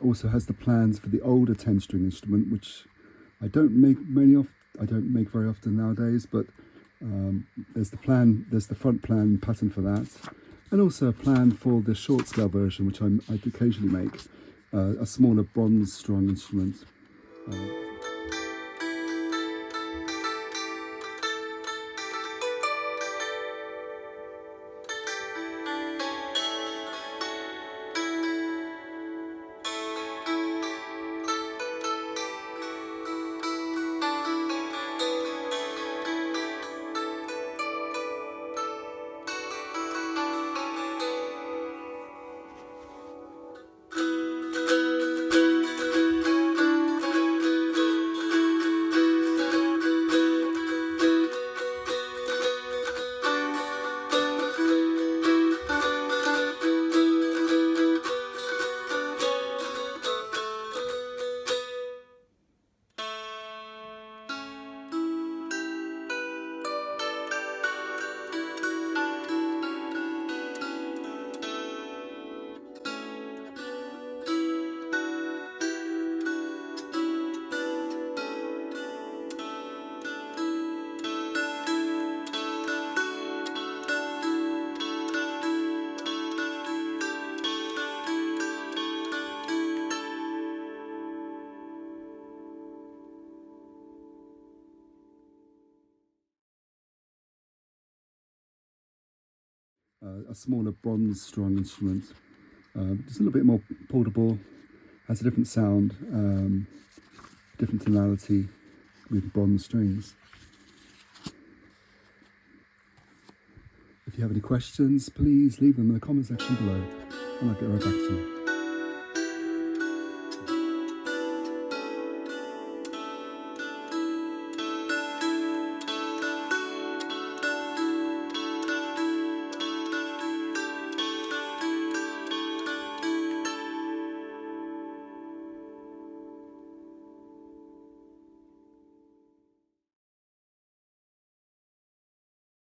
Also has the plans for the older 10-string instrument, which I don't make very often nowadays, but there's the plan, there's the front plan pattern for that, and also a plan for the short scale version, which I occasionally make, a smaller bronze strung instrument. A smaller bronze strung instrument. It's a little bit more portable, has a different sound, different tonality with bronze strings. If you have any questions, please leave them in the comment section below and I'll get right back to you.